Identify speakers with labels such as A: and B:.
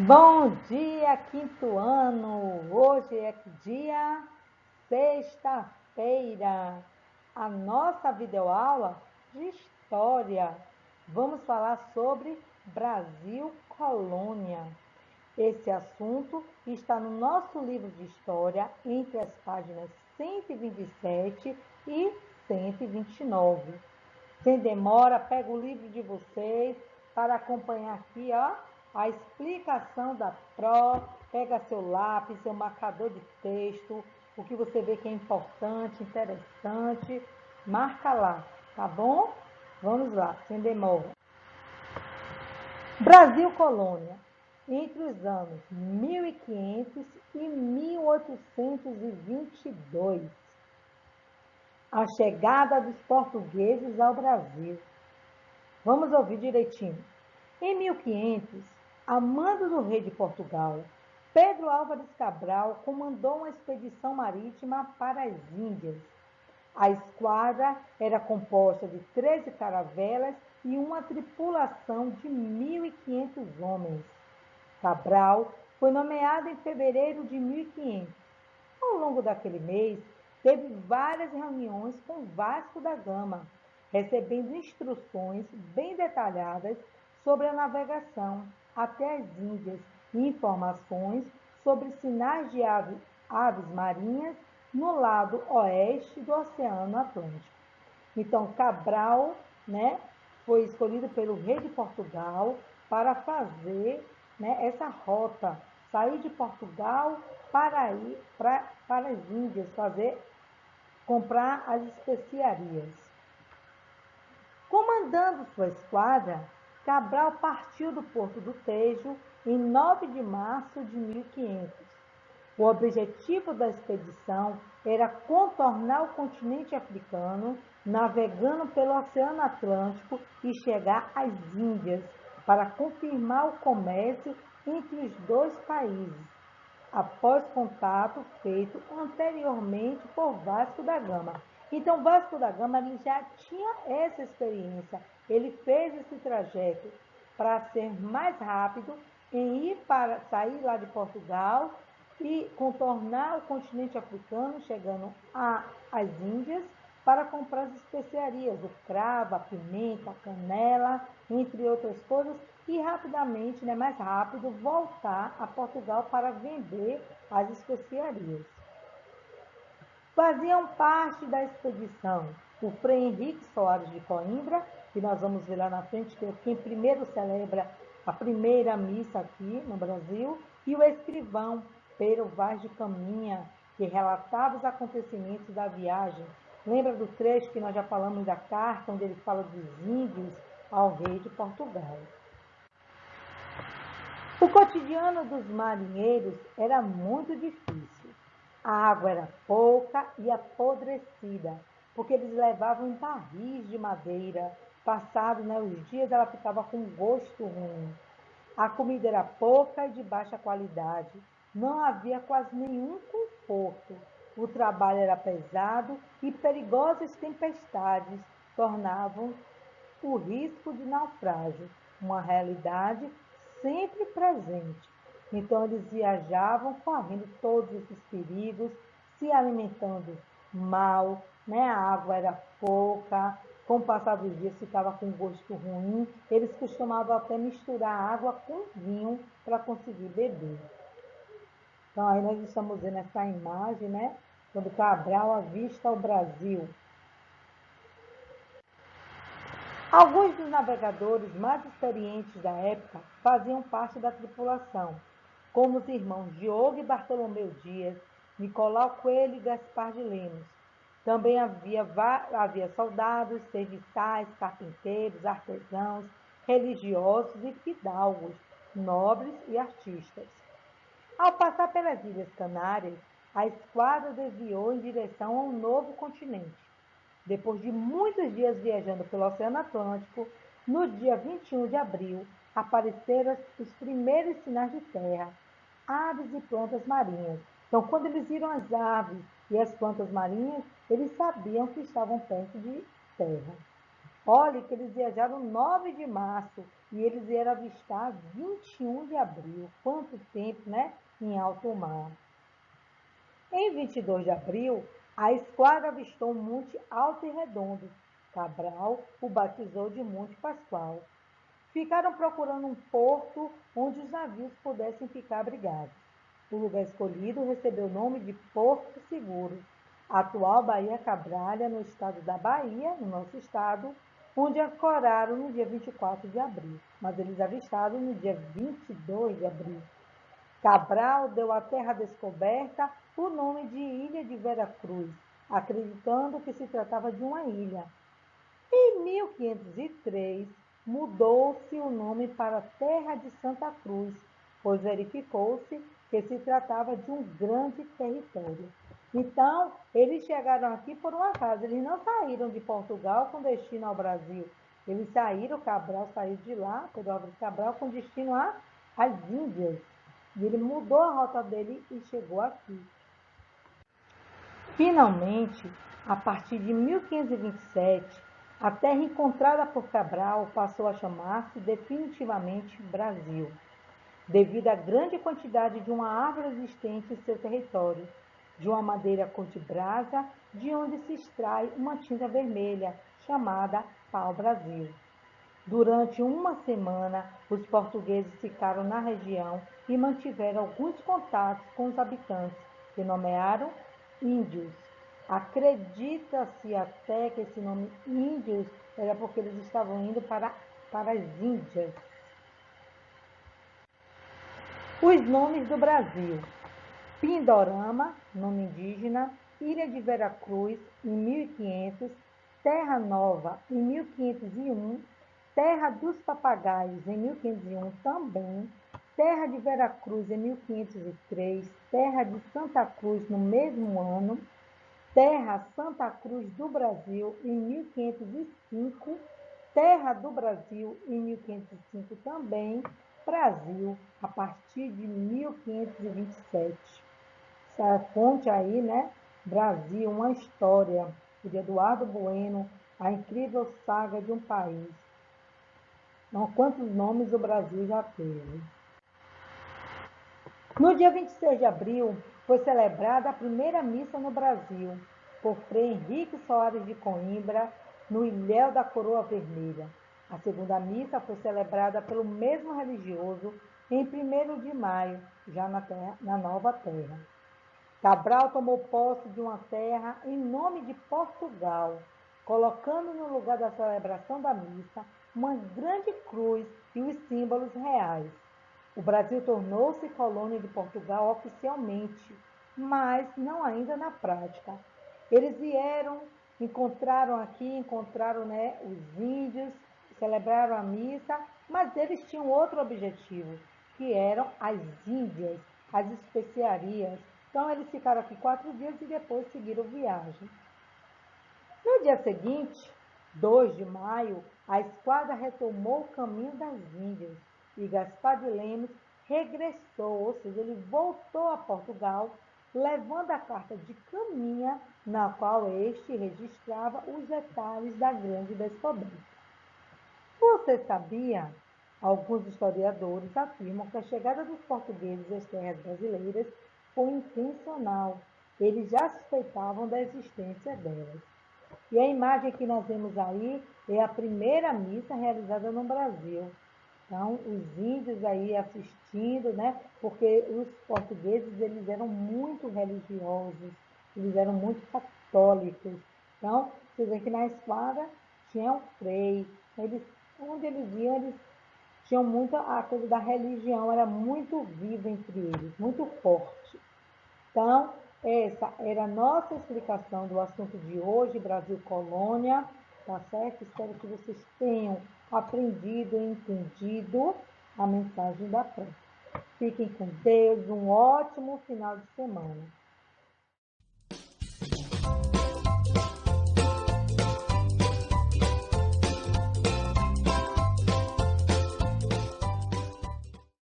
A: Bom dia, quinto ano! Hoje é que dia? Sexta-feira. A nossa videoaula de História. Vamos falar sobre Brasil Colônia. Esse assunto está no nosso livro de História, entre as páginas 127 e 129. Sem demora, pega o livro de vocês para acompanhar aqui, ó, a explicação da Pro. Pega seu lápis, seu marcador de texto, o que você vê que é importante, interessante, marca lá, tá bom? Vamos lá, sem demora. Brasil Colônia. Entre os anos 1500 e 1822. A chegada dos portugueses ao Brasil. Vamos ouvir direitinho. Em 1500, a mando do rei de Portugal, Pedro Álvares Cabral comandou uma expedição marítima para as Índias. A esquadra era composta de 13 caravelas e uma tripulação de 1.500 homens. Cabral foi nomeado em fevereiro de 1500. Ao longo daquele mês, teve várias reuniões com Vasco da Gama, recebendo instruções bem detalhadas sobre a navegação até as Índias e informações sobre sinais de aves marinhas no lado oeste do Oceano Atlântico. Então, Cabral, né, foi escolhido pelo rei de Portugal para fazer, né, essa rota, sair de Portugal para ir para as Índias, comprar as especiarias. Comandando sua esquadra, Cabral partiu do Porto do Tejo em 9 de março de 1500. O objetivo da expedição era contornar o continente africano, navegando pelo Oceano Atlântico e chegar às Índias, para confirmar o comércio entre os dois países, após contato feito anteriormente por Vasco da Gama. Então, Vasco da Gama ele já tinha essa experiência, ele fez esse trajeto para ser mais rápido em ir para sair lá de Portugal e contornar o continente africano, chegando às Índias, para comprar as especiarias, o cravo, a pimenta, a canela, entre outras coisas, e rapidamente, né, mais rápido, voltar a Portugal para vender as especiarias. Faziam parte da expedição o Frei Henrique Soares de Coimbra, que nós vamos ver lá na frente, que é quem primeiro celebra a primeira missa aqui no Brasil, e o escrivão Pero Vaz de Caminha, que relatava os acontecimentos da viagem. Lembra do trecho que nós já falamos da carta, onde ele fala dos índios ao rei de Portugal. O cotidiano dos marinheiros era muito difícil. A água era pouca e apodrecida, porque eles levavam em barris de madeira. Passado, né, os dias, ela ficava com gosto ruim. A comida era pouca e de baixa qualidade. Não havia quase nenhum conforto. O trabalho era pesado e perigosas tempestades tornavam o risco de naufrágio uma realidade sempre presente. Então, eles viajavam correndo todos esses perigos, se alimentando mal, né? A água era pouca, com o passar dos dias ficava com gosto ruim. Eles costumavam até misturar água com vinho para conseguir beber. Então, aí nós estamos vendo essa imagem, né? Quando Cabral avista o Brasil. Alguns dos navegadores mais experientes da época faziam parte da tripulação, como os irmãos Diogo e Bartolomeu Dias, Nicolau Coelho e Gaspar de Lemos. Também havia soldados, serviçais, carpinteiros, artesãos, religiosos e fidalgos, nobres e artistas. Ao passar pelas Ilhas Canárias, a esquadra desviou em direção a um novo continente. Depois de muitos dias viajando pelo Oceano Atlântico, no dia 21 de abril, apareceram os primeiros sinais de terra, aves e plantas marinhas. Então, quando eles viram as aves e as plantas marinhas, eles sabiam que estavam perto de terra. Olhe que eles viajaram 9 de março, e eles vieram avistar 21 de abril. Quanto tempo, né? Em alto mar. Em 22 de abril, a esquadra avistou um monte alto e redondo. Cabral o batizou de Monte Pascoal. Ficaram procurando um porto onde os navios pudessem ficar abrigados. O lugar escolhido recebeu o nome de Porto Seguro, atual Bahia Cabralha, no estado da Bahia, no nosso estado, onde ancoraram no dia 24 de abril, mas eles avistaram no dia 22 de abril. Cabral deu à terra descoberta o nome de Ilha de Veracruz, acreditando que se tratava de uma ilha. Em 1503, mudou-se o nome para Terra de Santa Cruz, pois verificou-se que se tratava de um grande território. Então, eles chegaram aqui por um acaso, eles não saíram de Portugal com destino ao Brasil. Eles saíram, Cabral saiu de lá, Pedro Álvares Cabral, com destino às Índias. E ele mudou a rota dele e chegou aqui. Finalmente, a partir de 1527, a terra encontrada por Cabral passou a chamar-se definitivamente Brasil, devido à grande quantidade de uma árvore existente em seu território, de uma madeira cor de brasa, de onde se extrai uma tinta vermelha, chamada pau-brasil. Durante uma semana, os portugueses ficaram na região e mantiveram alguns contatos com os habitantes, que nomearam índios. Acredita-se até que esse nome índios era porque eles estavam indo para as Índias. Os nomes do Brasil: Pindorama, nome indígena, Ilha de Veracruz, em 1500, Terra Nova, em 1501, Terra dos Papagaios, em 1501 também, Terra de Veracruz, em 1503, Terra de Santa Cruz, no mesmo ano, Terra Santa Cruz do Brasil, em 1505, Terra do Brasil, em 1505 também, Brasil, a partir de 1527. Essa fonte aí, né? Brasil, uma história, de Eduardo Bueno, a incrível saga de um país. Então, quantos nomes o Brasil já teve? No dia 26 de abril, foi celebrada a primeira missa no Brasil, por Frei Henrique Soares de Coimbra, no Ilhéu da Coroa Vermelha. A segunda missa foi celebrada pelo mesmo religioso em 1º de maio, já na Nova Terra. Cabral tomou posse de uma terra em nome de Portugal, colocando no lugar da celebração da missa uma grande cruz e os símbolos reais. O Brasil tornou-se colônia de Portugal oficialmente, mas não ainda na prática. Eles vieram, encontraram né, os índios, celebraram a missa, mas eles tinham outro objetivo, que eram as Índias, as especiarias. Então, eles ficaram aqui 4 dias e depois seguiram viagem. No dia seguinte, 2 de maio, a esquadra retomou o caminho das Índias e Gaspar de Lemos regressou, ou seja, ele voltou a Portugal, levando a carta de Caminha, na qual este registrava os detalhes da grande descoberta. Você sabia? Alguns historiadores afirmam que a chegada dos portugueses às terras brasileiras foi intencional. Eles já suspeitavam da existência delas. E a imagem que nós vemos aí é a primeira missa realizada no Brasil. Então, os índios aí assistindo, né? Porque os portugueses, eles eram muito religiosos, eles eram muito católicos. Então, você vê que na esquadra tinha um frei, onde eles iam, eles tinham muito a coisa da religião, era muito viva entre eles, muito forte. Então, essa era a nossa explicação do assunto de hoje, Brasil Colônia, tá certo? Espero que vocês tenham aprendido e entendido a mensagem da prece. Fiquem com Deus, um ótimo final de semana.